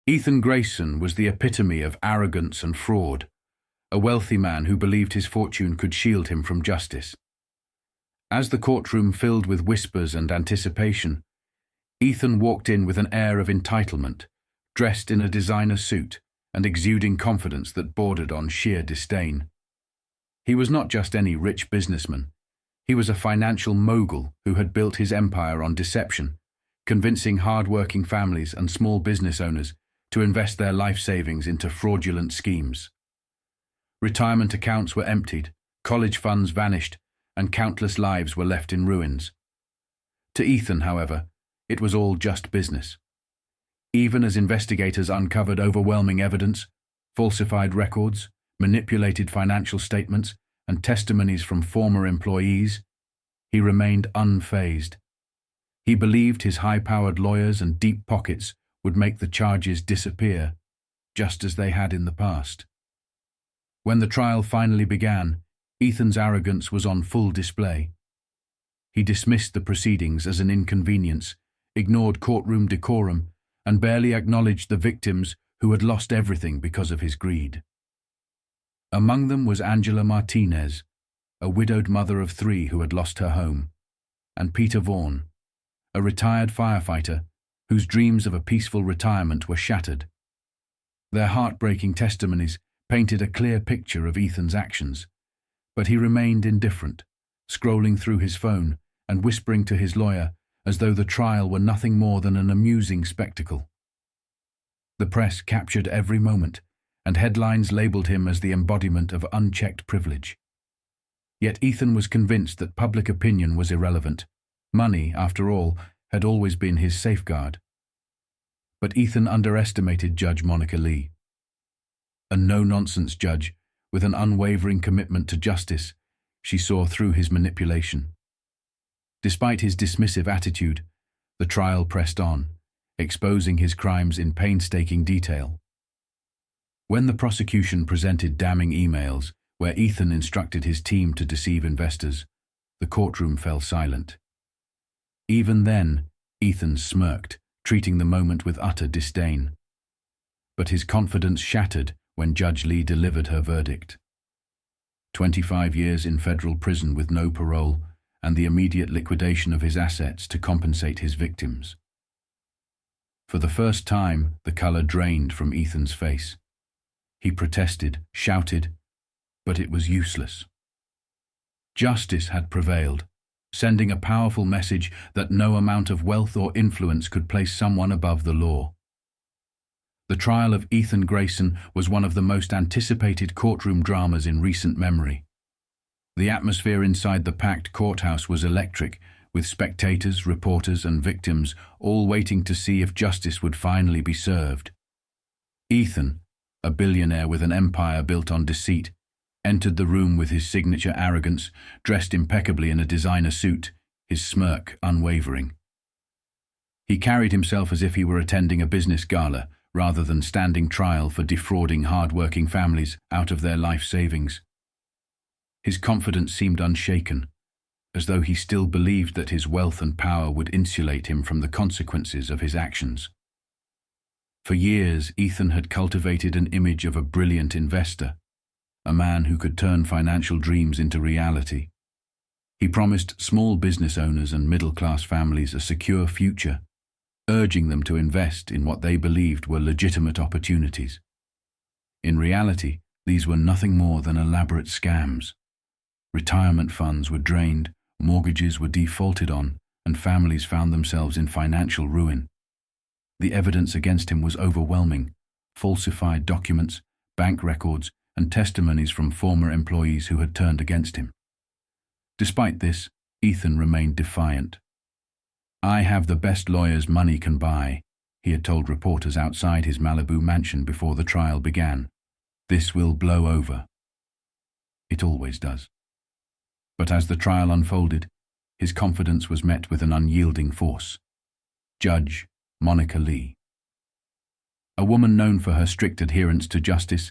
Ethan Grayson was the epitome of arrogance and fraud, a wealthy man who believed his fortune could shield him from justice. As the courtroom filled with whispers and anticipation, Ethan walked in with an air of entitlement, dressed in a designer suit and exuding confidence that bordered on sheer disdain. He was not just any rich businessman. He was a financial mogul who had built his empire on deception, convincing hard-working families and small business owners to invest their life savings into fraudulent schemes. Retirement accounts were emptied, college funds vanished, and countless lives were left in ruins. To Ethan, however, it was all just business. Even as investigators uncovered overwhelming evidence, falsified records, manipulated financial statements, and testimonies from former employees, he remained unfazed. He believed his high-powered lawyers and deep pockets would make the charges disappear, just as they had in the past. When the trial finally began, Ethan's arrogance was on full display. He dismissed the proceedings as an inconvenience, ignored courtroom decorum, and barely acknowledged the victims who had lost everything because of his greed. Among them was Angela Martinez, a widowed mother of 3 who had lost her home, and Peter Vaughan, a retired firefighter whose dreams of a peaceful retirement were shattered. Their heartbreaking testimonies painted a clear picture of Ethan's actions, but he remained indifferent, scrolling through his phone and whispering to his lawyer as though the trial were nothing more than an amusing spectacle. The press captured every moment, and headlines labeled him as the embodiment of unchecked privilege. Yet Ethan was convinced that public opinion was irrelevant. Money, after all, had always been his safeguard. But Ethan underestimated Judge Monica Lee. A no-nonsense judge with an unwavering commitment to justice, she saw through his manipulation. Despite his dismissive attitude, the trial pressed on, exposing his crimes in painstaking detail. When the prosecution presented damning emails where Ethan instructed his team to deceive investors, the courtroom fell silent. Even then, Ethan smirked, treating the moment with utter disdain. But his confidence shattered when Judge Lee delivered her verdict. 25 years in federal prison with no parole, and the immediate liquidation of his assets to compensate his victims. For the first time, the color drained from Ethan's face. He protested, shouted, but it was useless. Justice had prevailed, sending a powerful message that no amount of wealth or influence could place someone above the law. The trial of Ethan Grayson was one of the most anticipated courtroom dramas in recent memory. The atmosphere inside the packed courthouse was electric, with spectators, reporters, and victims all waiting to see if justice would finally be served. Ethan, a billionaire with an empire built on deceit, entered the room with his signature arrogance, dressed impeccably in a designer suit, his smirk unwavering. He carried himself as if he were attending a business gala, rather than standing trial for defrauding hard-working families out of their life savings. His confidence seemed unshaken, as though he still believed that his wealth and power would insulate him from the consequences of his actions. For years, Ethan had cultivated an image of a brilliant investor, a man who could turn financial dreams into reality. He promised small business owners and middle-class families a secure future, urging them to invest in what they believed were legitimate opportunities. In reality, these were nothing more than elaborate scams. Retirement funds were drained, mortgages were defaulted on, and families found themselves in financial ruin. The evidence against him was overwhelming: falsified documents, bank records, and testimonies from former employees who had turned against him. Despite this, Ethan remained defiant. "I have the best lawyers money can buy," he had told reporters outside his Malibu mansion before the trial began. "This will blow over." It always does. But as the trial unfolded, his confidence was met with an unyielding force. Judge Monica Lee. A woman known for her strict adherence to justice,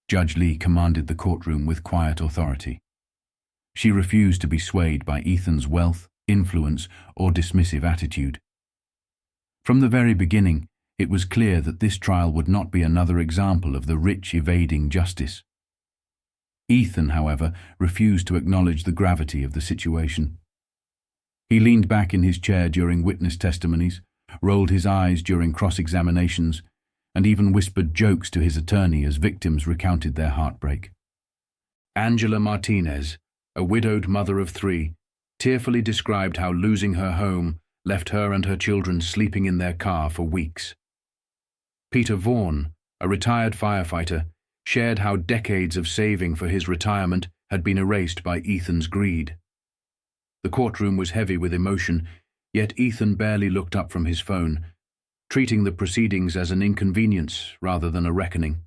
Judge Lee commanded the courtroom with quiet authority. She refused to be swayed by Ethan's wealth, influence, or dismissive attitude. From the very beginning, It was clear that this trial would not be another example of the rich evading justice. Ethan, however, refused to acknowledge the gravity of the situation. He leaned back in his chair during witness testimonies, rolled his eyes during cross-examinations, and even whispered jokes to his attorney as victims recounted their heartbreak. Angela Martinez, a widowed mother of 3, tearfully described how losing her home left her and her children sleeping in their car for weeks. Peter Vaughan, a retired firefighter, shared how decades of saving for his retirement had been erased by Ethan's greed. The courtroom was heavy with emotion, yet Ethan barely looked up from his phone, treating the proceedings as an inconvenience rather than a reckoning.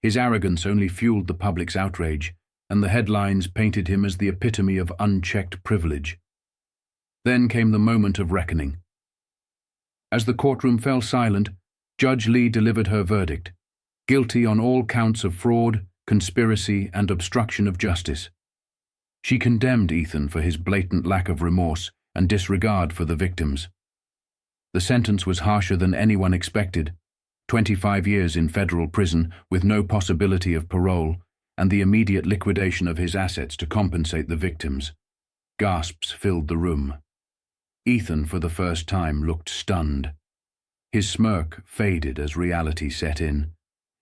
His arrogance only fueled the public's outrage, and the headlines painted him as the epitome of unchecked privilege. Then came the moment of reckoning. As the courtroom fell silent, Judge Lee delivered her verdict, guilty on all counts of fraud, conspiracy, and obstruction of justice. She condemned Ethan for his blatant lack of remorse and disregard for the victims. The sentence was harsher than anyone expected, 25 years in federal prison with no possibility of parole, and the immediate liquidation of his assets to compensate the victims. Gasps filled the room. Ethan, for the first time, looked stunned. His smirk faded as reality set in.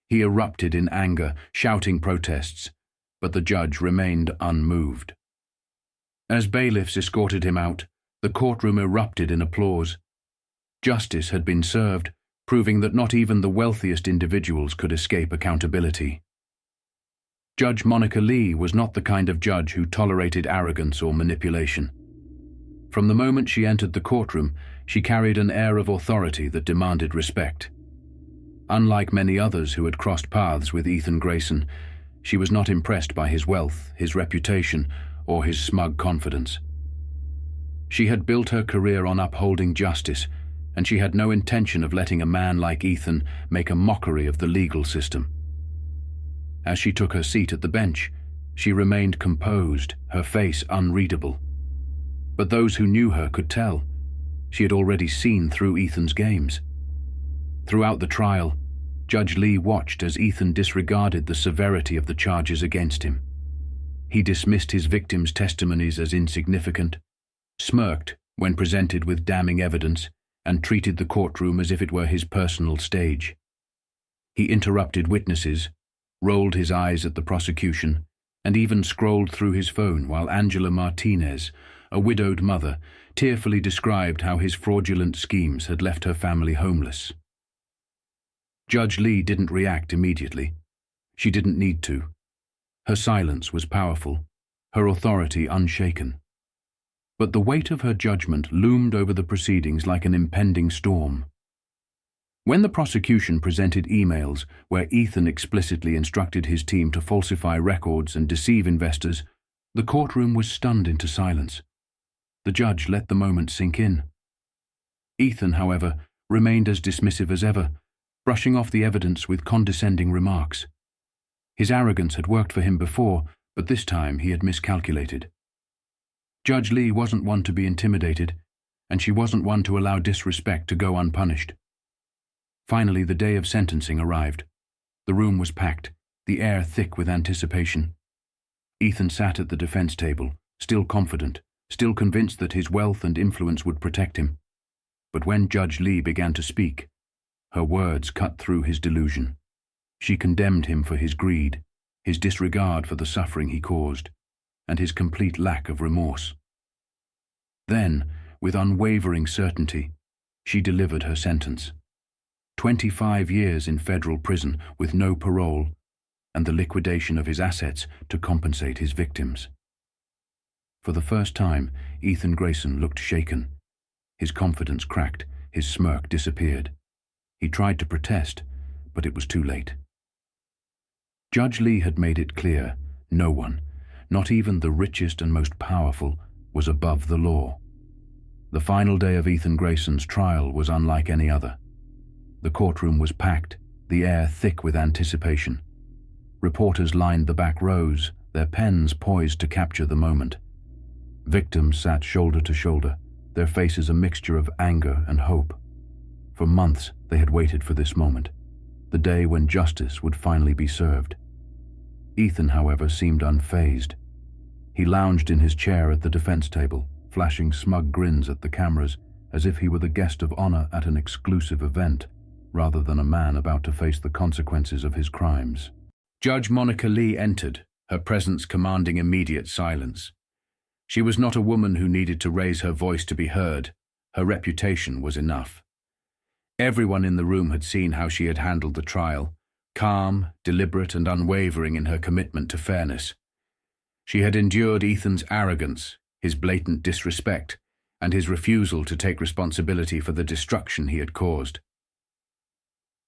He erupted in anger, shouting protests, but the judge remained unmoved. As bailiffs escorted him out, the courtroom erupted in applause. Justice had been served, proving that not even the wealthiest individuals could escape accountability. Judge Monica Lee was not the kind of judge who tolerated arrogance or manipulation. From the moment she entered the courtroom, she carried an air of authority that demanded respect. Unlike many others who had crossed paths with Ethan Grayson, she was not impressed by his wealth, his reputation, or his smug confidence. She had built her career on upholding justice, and she had no intention of letting a man like Ethan make a mockery of the legal system. As she took her seat at the bench, she remained composed, her face unreadable. But those who knew her could tell. She had already seen through Ethan's games. Throughout the trial, Judge Lee watched as Ethan disregarded the severity of the charges against him. He dismissed his victims' testimonies as insignificant, smirked when presented with damning evidence, and treated the courtroom as if it were his personal stage. He interrupted witnesses, rolled his eyes at the prosecution, and even scrolled through his phone while Angela Martinez, a widowed mother, tearfully described how his fraudulent schemes had left her family homeless. Judge Lee didn't react immediately. She didn't need to. Her silence was powerful, her authority unshaken. But the weight of her judgment loomed over the proceedings like an impending storm. When the prosecution presented emails where Ethan explicitly instructed his team to falsify records and deceive investors, the courtroom was stunned into silence. The judge let the moment sink in. Ethan, however, remained as dismissive as ever, brushing off the evidence with condescending remarks. His arrogance had worked for him before, but this time he had miscalculated. Judge Lee wasn't one to be intimidated, and she wasn't one to allow disrespect to go unpunished. Finally, the day of sentencing arrived. The room was packed, the air thick with anticipation. Ethan sat at the defense table, still confident, still convinced that his wealth and influence would protect him. But when Judge Lee began to speak, her words cut through his delusion. She condemned him for his greed, his disregard for the suffering he caused, and his complete lack of remorse. Then, with unwavering certainty, she delivered her sentence. 25 years in federal prison with no parole, and the liquidation of his assets to compensate his victims. For the first time, Ethan Grayson looked shaken. His confidence cracked, his smirk disappeared. He tried to protest, but it was too late. Judge Lee had made it clear, no one, not even the richest and most powerful, was above the law. The final day of Ethan Grayson's trial was unlike any other. The courtroom was packed, the air thick with anticipation. Reporters lined the back rows, their pens poised to capture the moment. Victims sat shoulder to shoulder, their faces a mixture of anger and hope. For months they had waited for this moment, the day when justice would finally be served. Ethan, however, seemed unfazed. He lounged in his chair at the defense table, flashing smug grins at the cameras, as if he were the guest of honor at an exclusive event, rather than a man about to face the consequences of his crimes. Judge Monica Lee entered, her presence commanding immediate silence. She was not a woman who needed to raise her voice to be heard. Her reputation was enough. Everyone in the room had seen how she had handled the trial, calm, deliberate, and unwavering in her commitment to fairness. She had endured Ethan's arrogance, his blatant disrespect, and his refusal to take responsibility for the destruction he had caused.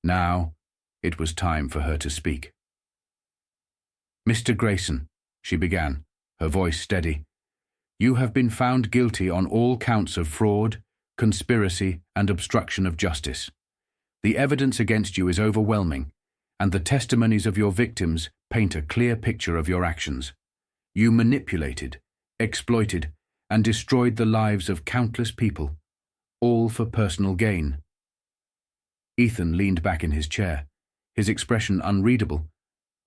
Now, it was time for her to speak. "Mr. Grayson," she began, her voice steady, "you have been found guilty on all counts of fraud, conspiracy, and obstruction of justice. The evidence against you is overwhelming, and the testimonies of your victims paint a clear picture of your actions. You manipulated, exploited, and destroyed the lives of countless people, all for personal gain." Ethan leaned back in his chair, his expression unreadable,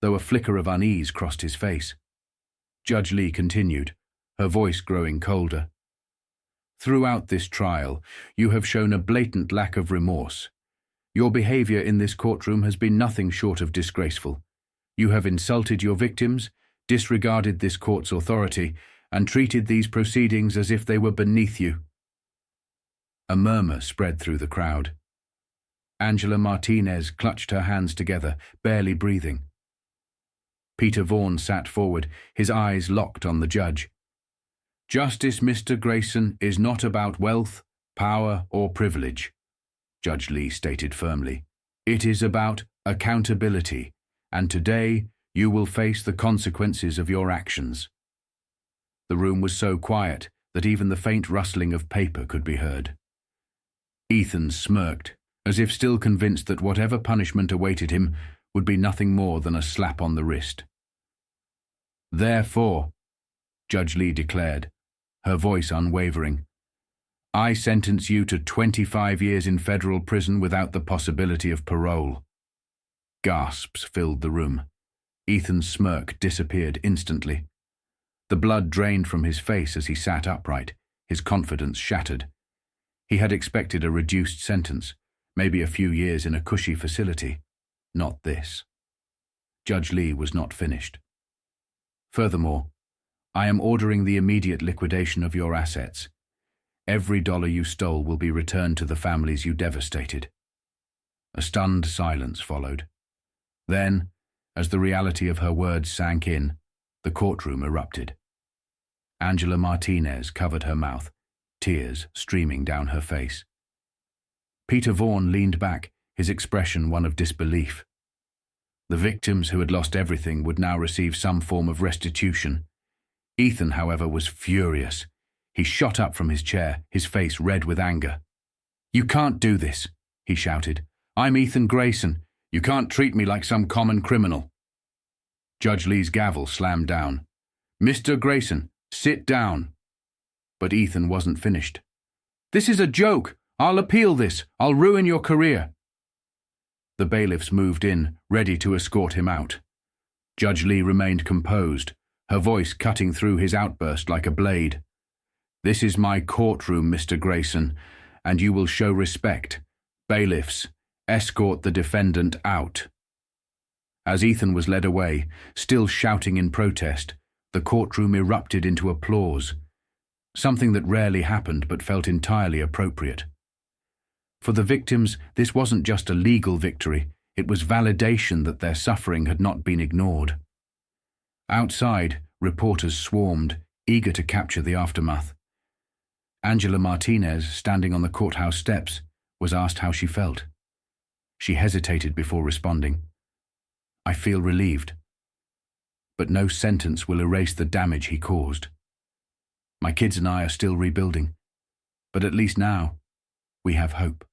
though a flicker of unease crossed his face. Judge Lee continued, her voice growing colder. "Throughout this trial, you have shown a blatant lack of remorse. Your behavior in this courtroom has been nothing short of disgraceful. You have insulted your victims, disregarded this court's authority, and treated these proceedings as if they were beneath you." A murmur spread through the crowd. Angela Martinez clutched her hands together, barely breathing. Peter Vaughan sat forward, his eyes locked on the judge. "Justice, Mr. Grayson, is not about wealth, power, or privilege," Judge Lee stated firmly. "It is about accountability, and today you will face the consequences of your actions." The room was so quiet that even the faint rustling of paper could be heard. Ethan smirked, as if still convinced that whatever punishment awaited him would be nothing more than a slap on the wrist. "Therefore," Judge Lee declared, her voice unwavering, "I sentence you to 25 years in federal prison without the possibility of parole." Gasps filled the room. Ethan's smirk disappeared instantly. The blood drained from his face as he sat upright, his confidence shattered. He had expected a reduced sentence, maybe a few years in a cushy facility. Not this. Judge Lee was not finished. "Furthermore, I am ordering the immediate liquidation of your assets. Every dollar you stole will be returned to the families you devastated." A stunned silence followed. Then, as the reality of her words sank in, the courtroom erupted. Angela Martinez covered her mouth, tears streaming down her face. Peter Vaughan leaned back, his expression one of disbelief. The victims who had lost everything would now receive some form of restitution. Ethan, however, was furious. He shot up from his chair, his face red with anger. "You can't do this," he shouted. "I'm Ethan Grayson. You can't treat me like some common criminal." Judge Lee's gavel slammed down. "Mr. Grayson, sit down." But Ethan wasn't finished. "This is a joke. I'll appeal this. I'll ruin your career." The bailiffs moved in, ready to escort him out. Judge Lee remained composed, her voice cutting through his outburst like a blade. "This is my courtroom, Mr. Grayson, and you will show respect. Bailiffs, escort the defendant out." As Ethan was led away, still shouting in protest, the courtroom erupted into applause, something that rarely happened but felt entirely appropriate. For the victims, this wasn't just a legal victory, it was validation that their suffering had not been ignored. Outside, reporters swarmed, eager to capture the aftermath. Angela Martinez, standing on the courthouse steps, was asked how she felt. She hesitated before responding. "I feel relieved. But no sentence will erase the damage he caused. My kids and I are still rebuilding, but at least now, we have hope."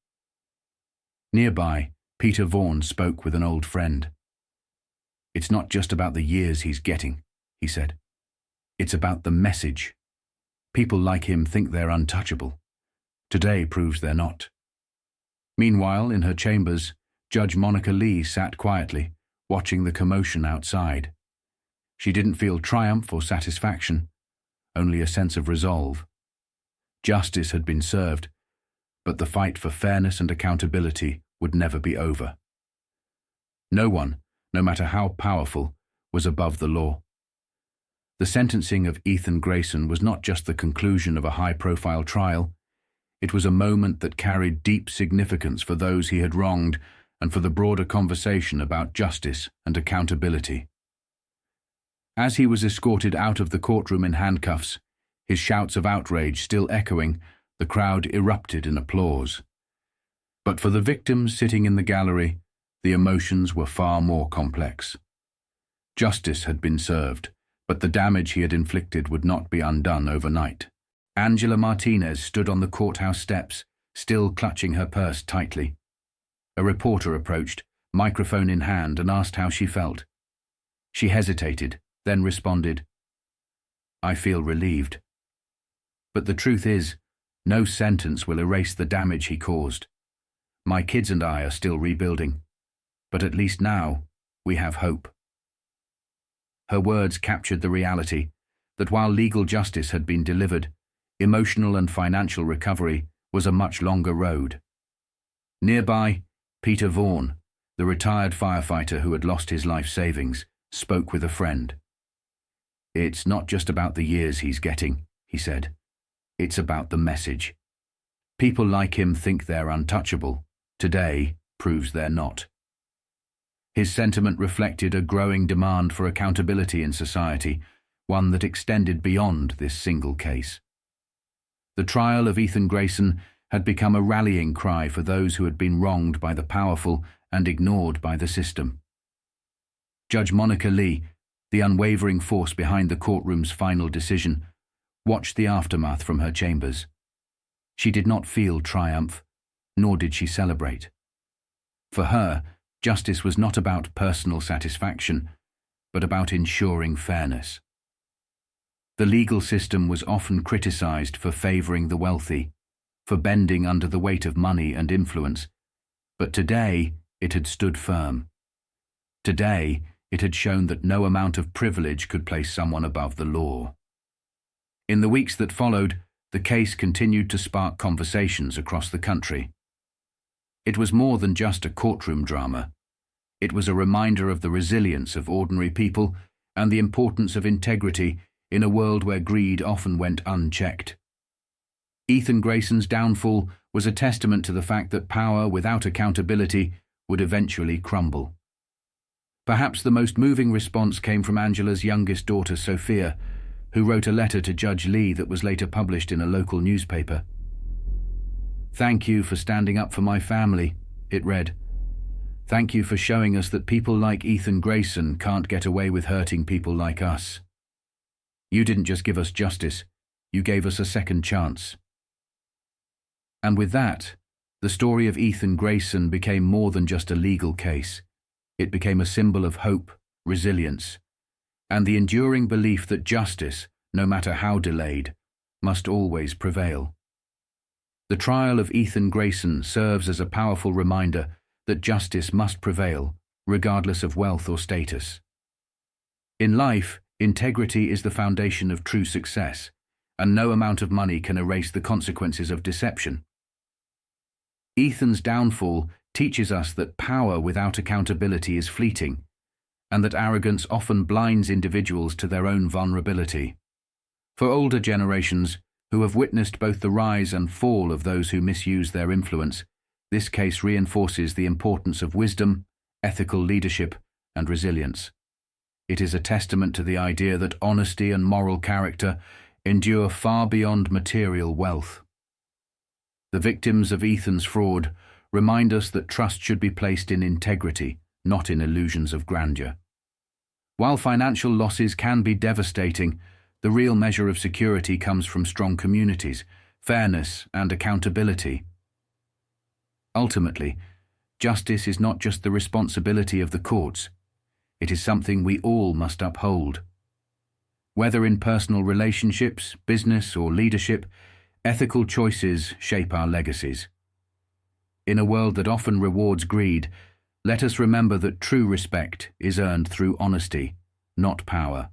Nearby, Peter Vaughan spoke with an old friend. "It's not just about the years he's getting," he said. "It's about the message. People like him think they're untouchable. Today proves they're not." Meanwhile, in her chambers, Judge Monica Lee sat quietly, watching the commotion outside. She didn't feel triumph or satisfaction, only a sense of resolve. Justice had been served, but the fight for fairness and accountability would never be over. No one, no matter how powerful, was above the law. The sentencing of Ethan Grayson was not just the conclusion of a high-profile trial. It was a moment that carried deep significance for those he had wronged and for the broader conversation about justice and accountability. As he was escorted out of the courtroom in handcuffs, his shouts of outrage still echoing, the crowd erupted in applause. But for the victims sitting in the gallery, the emotions were far more complex. Justice had been served, but the damage he had inflicted would not be undone overnight. Angela Martinez stood on the courthouse steps, still clutching her purse tightly. A reporter approached, microphone in hand, and asked how she felt. She hesitated, then responded, "I feel relieved. But the truth is, no sentence will erase the damage he caused. My kids and I are still rebuilding, but at least now we have hope." Her words captured the reality that while legal justice had been delivered, emotional and financial recovery was a much longer road. Nearby, Peter Vaughan, the retired firefighter who had lost his life savings, spoke with a friend. "It's not just about the years he's getting," he said. "It's about the message. People like him think they're untouchable. Today proves they're not." His sentiment reflected a growing demand for accountability in society, one that extended beyond this single case. The trial of Ethan Grayson had become a rallying cry for those who had been wronged by the powerful and ignored by the system. Judge Monica Lee, the unwavering force behind the courtroom's final decision, watched the aftermath from her chambers. She did not feel triumph, nor did she celebrate. For her, justice was not about personal satisfaction, but about ensuring fairness. The legal system was often criticized for favoring the wealthy, for bending under the weight of money and influence, but today it had stood firm. Today it had shown that no amount of privilege could place someone above the law. In the weeks that followed, the case continued to spark conversations across the country. It was more than just a courtroom drama. It was a reminder of the resilience of ordinary people and the importance of integrity in a world where greed often went unchecked. Ethan Grayson's downfall was a testament to the fact that power without accountability would eventually crumble. Perhaps the most moving response came from Angela's youngest daughter, Sophia, who wrote a letter to Judge Lee that was later published in a local newspaper. "Thank you for standing up for my family," it read. "Thank you for showing us that people like Ethan Grayson can't get away with hurting people like us. You didn't just give us justice, you gave us a second chance." And with that, the story of Ethan Grayson became more than just a legal case. It became a symbol of hope, resilience, and the enduring belief that justice, no matter how delayed, must always prevail. The trial of Ethan Grayson serves as a powerful reminder that justice must prevail, regardless of wealth or status. In life, integrity is the foundation of true success, and no amount of money can erase the consequences of deception. Ethan's downfall teaches us that power without accountability is fleeting, and that arrogance often blinds individuals to their own vulnerability. For older generations, who have witnessed both the rise and fall of those who misuse their influence, this case reinforces the importance of wisdom, ethical leadership, and resilience. It is a testament to the idea that honesty and moral character endure far beyond material wealth. The victims of Ethan's fraud remind us that trust should be placed in integrity, not in illusions of grandeur. While financial losses can be devastating, the real measure of security comes from strong communities, fairness, and accountability. Ultimately, justice is not just the responsibility of the courts. It is something we all must uphold. Whether in personal relationships, business, or leadership, ethical choices shape our legacies. In a world that often rewards greed, let us remember that true respect is earned through honesty, not power.